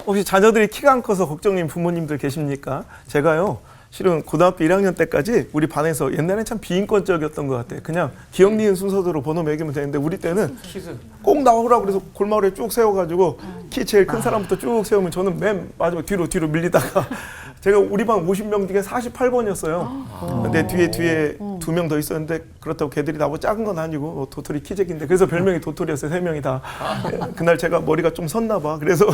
혹시 자녀들이 키가 안 커서 걱정인 부모님들 계십니까? 제가요, 실은 고등학교 1학년 때까지 우리 반에서 옛날엔 참 비인권적이었던 것 같아요. 그냥 기억 니은 순서대로 번호 매기면 되는데 우리 때는 꼭 나오라고 그래서 골마루에 쭉 세워가지고 키 제일 큰 사람부터 쭉 세우면 저는 맨 마지막 뒤로 밀리다가 제가 우리 반 50명 중에 48번이었어요. 근데 뒤에 2명 더 있었는데 그렇다고 걔들이 나보고 작은 건 아니고 도토리 키재기인데 그래서 별명이 도토리였어요. 3명이 다. 그날 제가 머리가 좀 섰나 봐. 그래서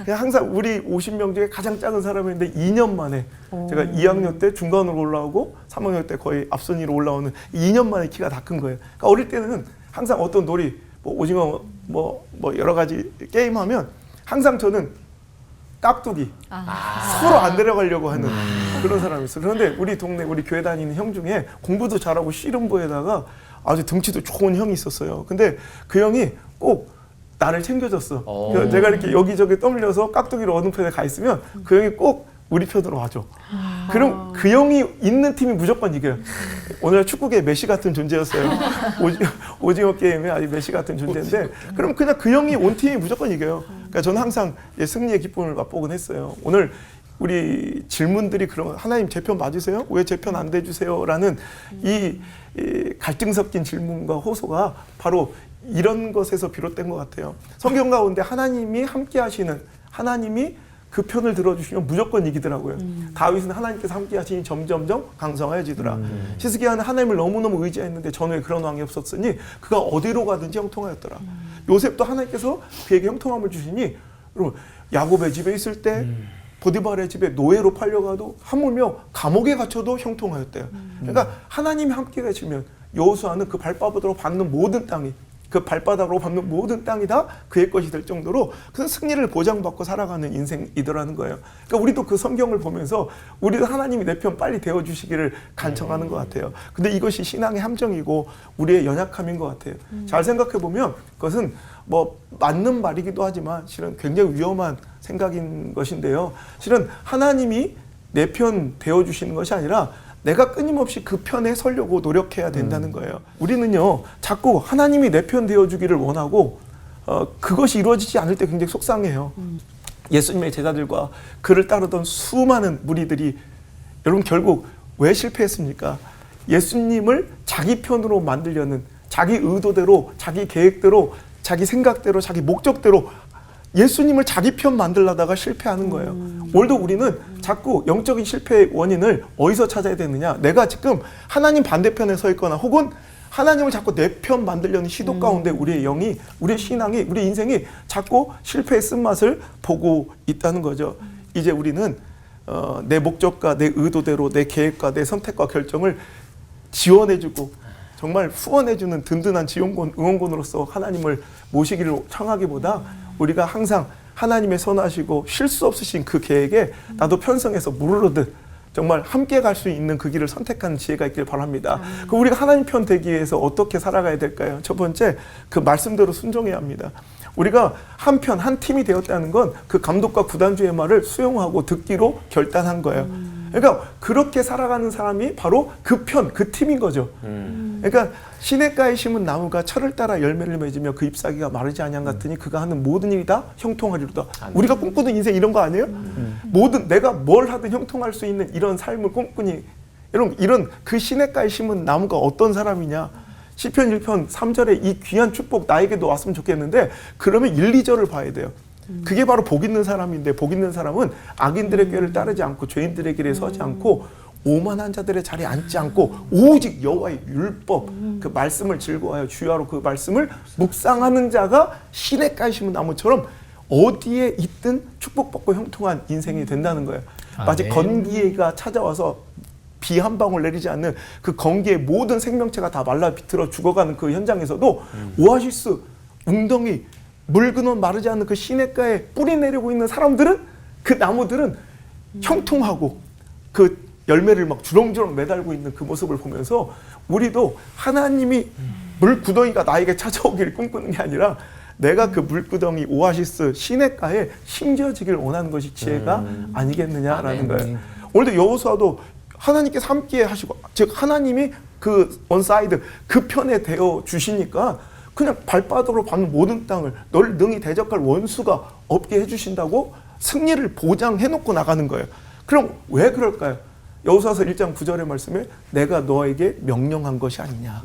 그냥 항상 우리 50명 중에 가장 작은 사람인데 2년 만에 제가 2학년 때 중간으로 올라오고 3학년 때 거의 앞선이로 올라오는 2년 만에 키가 다 큰 거예요. 그러니까 어릴 때는 항상 어떤 놀이, 뭐 오징어, 뭐 여러 가지 게임하면 항상 저는 깍두기 서로 안 내려가려고 하는 그런 사람이 있어요. 그런데 우리 동네 우리 교회 다니는 형 중에 공부도 잘하고 씨름부에다가 아주 등치도 좋은 형이 있었어요. 근데 그 형이 꼭 나를 챙겨줬어. 제가 이렇게 여기저기 떠밀려서 깍두기로 어느 편에 가 있으면 그 형이 꼭 우리 편으로 와줘. 그럼 그 형이 있는 팀이 무조건 이겨요. 오늘 축구계 메시 같은 존재였어요. 오징어 게임에 아주 메시 같은 존재인데 그럼 그냥 그 형이 온 팀이 무조건 이겨요. 그러니까 저는 항상 승리의 기쁨을 맛보곤 했어요. 오늘 우리 질문들이 그런 하나님 제 편 맞으세요? 왜 제 편 안 돼주세요? 라는 이 갈등 섞인 질문과 호소가 바로 이런 것에서 비롯된 것 같아요. 성경 가운데 하나님이 함께 하시는 하나님이 그 편을 들어주시면 무조건 이기더라고요. 다윗은 하나님께서 함께 하시니 점점점 강성하여지더라. 히스기야는 하나님을 너무너무 의지했는데 전후에 그런 왕이 없었으니 그가 어디로 가든지 형통하였더라. 요셉도 하나님께서 그에게 형통함을 주시니 여러분 야곱의 집에 있을 때 보디발의 집에 노예로 팔려가도 하물며 감옥에 갇혀도 형통하였대요. 그러니까 하나님이 함께 계시면 여호수아는 그 발바닥으로 밟는 모든 땅이 그 발바닥으로 밟는 모든 땅이 다 그의 것이 될 정도로 그 승리를 보장받고 살아가는 인생이더라는 거예요. 그러니까 우리도 그 성경을 보면서 우리도 하나님이 내 편 빨리 되어주시기를 간청하는 것 같아요. 근데 이것이 신앙의 함정이고 우리의 연약함인 것 같아요. 잘 생각해 보면 그것은 뭐 맞는 말이기도 하지만 실은 굉장히 위험한 생각인 것인데요. 실은 하나님이 내 편 되어주시는 것이 아니라 내가 끊임없이 그 편에 서려고 노력해야 된다는 거예요. 우리는요, 자꾸 하나님이 내 편 되어주기를 원하고 그것이 이루어지지 않을 때 굉장히 속상해요. 예수님의 제자들과 그를 따르던 수많은 무리들이 여러분 결국 왜 실패했습니까? 예수님을 자기 편으로 만들려는 자기 의도대로, 자기 계획대로, 자기 생각대로, 자기 목적대로 예수님을 자기 편 만들려다가 실패하는 거예요. 오늘도 우리는 자꾸 영적인 실패의 원인을 어디서 찾아야 되느냐? 내가 지금 하나님 반대편에 서 있거나 혹은 하나님을 자꾸 내 편 만들려는 시도 가운데 우리의 영이, 우리의 신앙이, 우리 인생이 자꾸 실패의 쓴맛을 보고 있다는 거죠. 이제 우리는 내 목적과 내 의도대로 내 계획과 내 선택과 결정을 지원해주고 정말 후원해주는 든든한 지원군, 응원군으로서 하나님을 모시기를 청하기보다 우리가 항상 하나님의 선하시고 실수 없으신 그 계획에 나도 편성해서 무르르듯 정말 함께 갈 수 있는 그 길을 선택하는 지혜가 있길 바랍니다. 그 우리가 하나님 편 되기 위해서 어떻게 살아가야 될까요? 첫 번째, 그 말씀대로 순종해야 합니다. 우리가 한 편, 한 팀이 되었다는 건 그 감독과 구단주의 말을 수용하고 듣기로 결단한 거예요. 그러니까 그렇게 살아가는 사람이 바로 그 편, 그 팀인 거죠. 그러니까 시냇가에 심은 나무가 철을 따라 열매를 맺으며 그 잎사귀가 마르지 아니한 같으니 그가 하는 모든 일이 다 형통하리로다. 우리가 꿈꾸는 인생 이런 거 아니에요? 모든 내가 뭘 하든 형통할 수 있는 이런 삶을 꿈꾸니 여러분 이런 그 시냇가에 심은 나무가 어떤 사람이냐? 시편 1편 3절에 이 귀한 축복 나에게도 왔으면 좋겠는데 그러면 1, 2절을 봐야 돼요. 그게 바로 복 있는 사람인데 복 있는 사람은 악인들의 꾀를 따르지 않고 죄인들의 길에 서지 않고 오만한 자들의 자리에 앉지 않고 오직 여호와의 율법 그 말씀을 즐거워하여 주야로 그 말씀을 묵상하는 자가 시냇가에 심은 나무처럼 어디에 있든 축복받고 형통한 인생이 된다는 거예요. 마치 건기가 찾아와서 비 한 방울 내리지 않는 그 건기의 모든 생명체가 다 말라 비틀어 죽어가는 그 현장에서도 오아시스 웅덩이 물 근원 마르지 않는 그 시냇가에 뿌리 내리고 있는 사람들은 그 나무들은 형통하고 그 열매를 막 주렁주렁 매달고 있는 그 모습을 보면서 우리도 하나님이 물구덩이가 나에게 찾아오기를 꿈꾸는 게 아니라 내가 그 물구덩이 오아시스 시냇가에 심겨지길 원하는 것이 지혜가 아니겠느냐라는 거예요. 오늘도 여호수아도 하나님께서 함께 하시고 즉 하나님이 그 원사이드 그 편에 되어 주시니까 그냥 발바닥으로 밟는 모든 땅을 널 능히 대적할 원수가 없게 해주신다고 승리를 보장해놓고 나가는 거예요. 그럼 왜 그럴까요? 여호수아서 1장 9절의 말씀에 내가 너에게 명령한 것이 아니냐.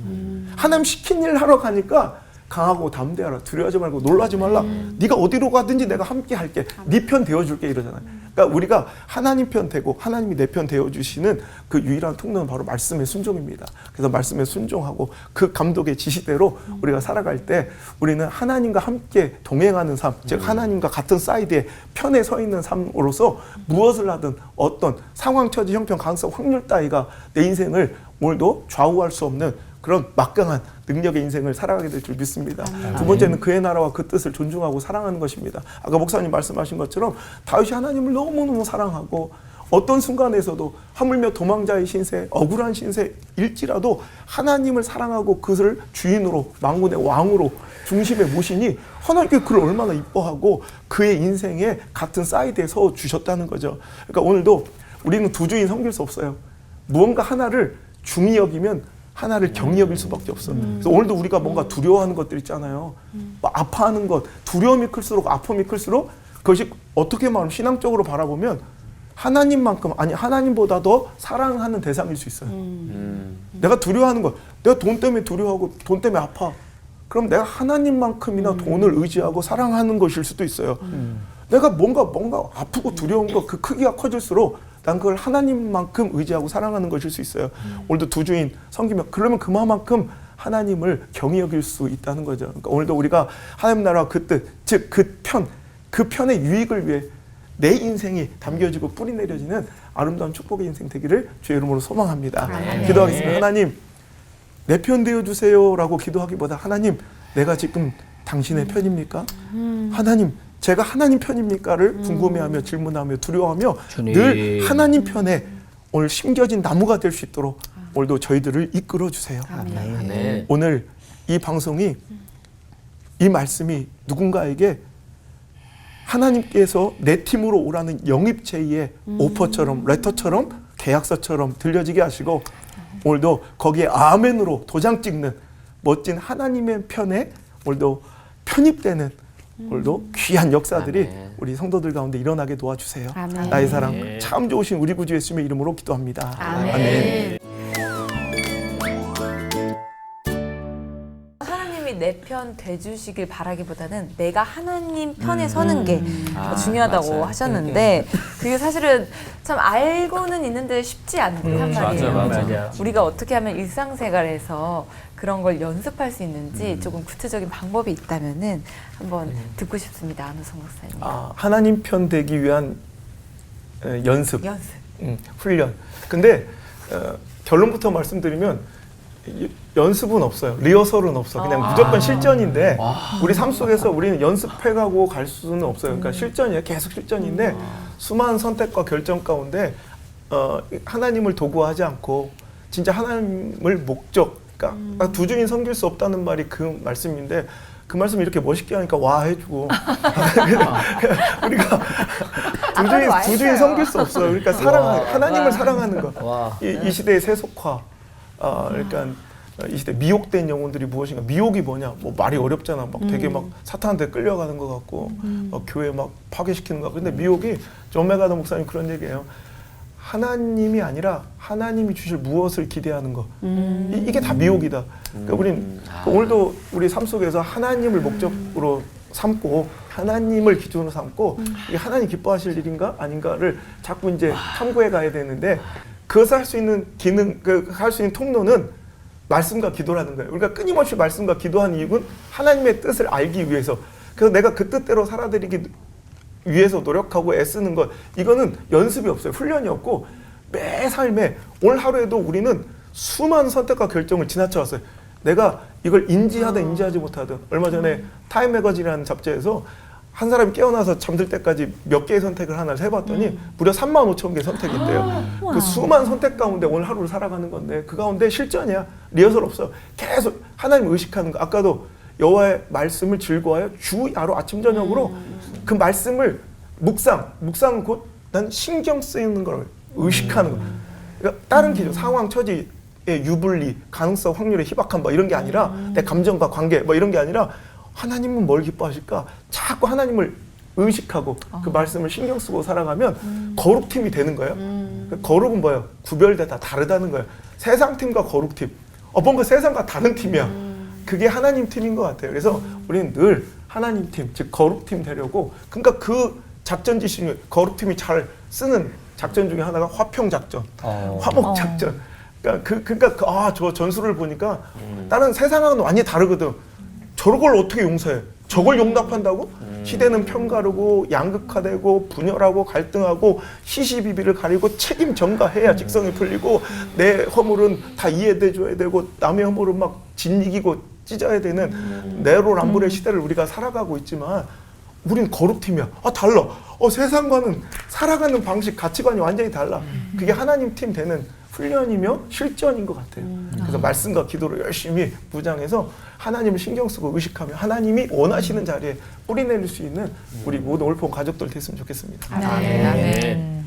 하나님 시킨 일을 하러 가니까 강하고 담대하라. 두려워하지 말고 놀라지 말라. 네가 어디로 가든지 내가 함께 할게. 네 편 되어줄게 이러잖아요. 그러니까 우리가 하나님 편 되고 하나님이 내 편 되어주시는 그 유일한 통로는 바로 말씀의 순종입니다. 그래서 말씀에 순종하고 그 감독의 지시대로 우리가 살아갈 때 우리는 하나님과 함께 동행하는 삶, 즉 하나님과 같은 사이드에 편에 서 있는 삶으로서 무엇을 하든 어떤 상황, 처지, 형편, 가능성, 확률 따위가 내 인생을 오늘도 좌우할 수 없는 그런 막강한 능력의 인생을 살아가게 될 줄 믿습니다. 두 번째는 그의 나라와 그 뜻을 존중하고 사랑하는 것입니다. 아까 목사님 말씀하신 것처럼 다윗이 하나님을 너무너무 사랑하고 어떤 순간에서도 하물며 도망자의 신세, 억울한 신세일지라도 하나님을 사랑하고 그것을 주인으로, 만군의 왕으로 중심에 모시니 하나님께 그를 얼마나 이뻐하고 그의 인생에 같은 사이드에 서 주셨다는 거죠. 그러니까 오늘도 우리는 두 주인 섬길 수 없어요. 무언가 하나를 중히 여기면 하나를 경히 여길 수밖에 없어. 그래서 오늘도 우리가 뭔가 두려워하는 것들 있잖아요. 뭐 아파하는 것, 두려움이 클수록 아픔이 클수록 그것이 어떻게 말하면 신앙적으로 바라보면 하나님만큼, 아니 하나님보다 더 사랑하는 대상일 수 있어요. 내가 두려워하는 것, 내가 돈 때문에 두려워하고 돈 때문에 아파. 그럼 내가 하나님만큼이나 돈을 의지하고 사랑하는 것일 수도 있어요. 내가 뭔가 아프고 두려운 것 그 크기가 커질수록 난 그걸 하나님만큼 의지하고 사랑하는 것일 수 있어요. 오늘도 두 주인 섬기면 그러면 그만큼 하나님을 경히 여길 수 있다는 거죠. 그러니까 오늘도 우리가 하나님 나라와 그 뜻, 즉 그 편의 유익을 위해 내 인생이 담겨지고 뿌리 내려지는 아름다운 축복의 인생 되기를 주의 이름으로 소망합니다. 기도하겠습니다. 하나님, 내 편 되어주세요라고 기도하기보다 하나님, 내가 지금 당신의 편입니까? 하나님, 제가 하나님 편입니까를 궁금해하며 질문하며 두려워하며 주님. 늘 하나님 편에 오늘 심겨진 나무가 될 수 있도록 오늘도 저희들을 이끌어 주세요. 아멘. 오늘 이 방송이, 이 말씀이 누군가에게 하나님께서 내 팀으로 오라는 영입 제의의 오퍼처럼, 레터처럼, 계약서처럼 들려지게 하시고 오늘도 거기에 아멘으로 도장 찍는 멋진 하나님의 편에 오늘도 편입되는 오늘도 귀한 역사들이 아멘. 우리 성도들 가운데 일어나게 도와주세요. 아멘. 나의 사랑 참 좋으신 우리 구주 예수님의 이름으로 기도합니다. 아멘. 아멘. 하나님이 내 편 돼주시길 바라기보다는 내가 하나님 편에 서는 게 중요하다고 맞아요. 하셨는데 그게 사실은 참 알고는 있는데 쉽지 않단 말이에요. 맞아. 우리가 어떻게 하면 일상생활에서 그런 걸 연습할 수 있는지 조금 구체적인 방법이 있다면은 한번 듣고 싶습니다. 안우성 목사님. 하나님 편 되기 위한 연습, 훈련. 근데 결론부터 말씀드리면 연습은 없어요. 리허설은 없어. 그냥 무조건 실전인데 우리 삶 속에서 우리는 연습해가고 갈 수는 없어요. 그러니까 실전이에요. 계속 실전인데 수많은 선택과 결정 가운데 하나님을 도구화하지 않고 진짜 하나님을 목적, 그러니까 두 주인 섬길 수 없다는 말이 그 말씀인데 그 말씀 이렇게 멋있게 하니까 와 해주고 우리가 두 주인 섬길 수 없어요. 그러니까 하나님을 사랑하는 것. 이 시대의 세속화, 그러니까 이 시대 미혹된 영혼들이 무엇인가. 미혹이 뭐냐? 뭐 말이 어렵잖아. 막 되게 막 사탄한테 끌려가는 것 같고 교회 막 파괴시키는 것 같고. 근데 미혹이 존 메가더 목사님 그런 얘기예요. 하나님이 아니라 하나님이 주실 무엇을 기대하는 것. 이게 다 미혹이다. 그러니까 우린 오늘도 우리 삶 속에서 하나님을 목적으로 삼고 하나님을 기준으로 삼고 이게 하나님 기뻐하실 일인가 아닌가를 자꾸 이제 탐구해 가야 되는데 그것을 할 수 있는 기능, 할 수 있는 통로는 말씀과 기도라는 거예요. 우리가 끊임없이 말씀과 기도하는 이유는 하나님의 뜻을 알기 위해서. 그래서 내가 그 뜻대로 살아드리기 위해서 노력하고 애쓰는 것, 이거는 연습이 없어요. 훈련이 없고 매 삶에 오늘 하루에도 우리는 수많은 선택과 결정을 지나쳐왔어요. 내가 이걸 인지하든 인지하지 못하든. 얼마 전에 타임 매거진이라는 잡지에서 한 사람이 깨어나서 잠들 때까지 몇 개의 선택을 하나를 해봤더니 무려 35,000개의 선택인데요. 그 수많은 선택 가운데 오늘 하루를 살아가는 건데 그 가운데 실전이야. 리허설 없어. 계속 하나님 의식하는 거. 아까도 여호와의 말씀을 즐거워하여 주 야로 아침 저녁으로 그 말씀을 묵상은 곧 난 신경 쓰이는 걸 의식하는 거. 그러니까 다른 기준, 상황, 처지의 유불리, 가능성, 확률의 희박함 뭐 이런 게 아니라 내 감정과 관계 뭐 이런 게 아니라 하나님은 뭘 기뻐하실까? 자꾸 하나님을 의식하고 그 말씀을 신경 쓰고 살아가면 거룩팀이 되는 거예요. 그 거룩은 뭐예요? 구별되다, 다르다는 거예요. 세상팀과 거룩팀. 뭔가 세상과 다른 팀이야. 그게 하나님 팀인 것 같아요. 그래서 우리는 늘 하나님 팀, 즉 거룩팀 되려고. 그러니까 그 작전 지시는 거룩팀이 잘 쓰는 작전 중에 하나가 화평 작전, 화목 작전. 그러니까 저 전술을 보니까 다른 세상하고는 완전히 다르거든. 저걸 어떻게 용서해? 저걸 용납한다고? 시대는 편가르고 양극화되고 분열하고 갈등하고 시시비비를 가리고 책임 전가해야 직성이 풀리고 내 허물은 다 이해돼 줘야 되고 남의 허물은 막 짓이기고 찢어야 되는 내로남불의 시대를 우리가 살아가고 있지만 우린 거룩팀이야. 달라. 세상과는 살아가는 방식, 가치관이 완전히 달라. 그게 하나님 팀 되는 훈련이며 실전인 것 같아요. 그래서 말씀과 기도로 열심히 무장해서 하나님을 신경 쓰고 의식하며 하나님이 원하시는 자리에 뿌리 내릴 수 있는 우리 모든 올폰 가족들 됐으면 좋겠습니다. 아멘.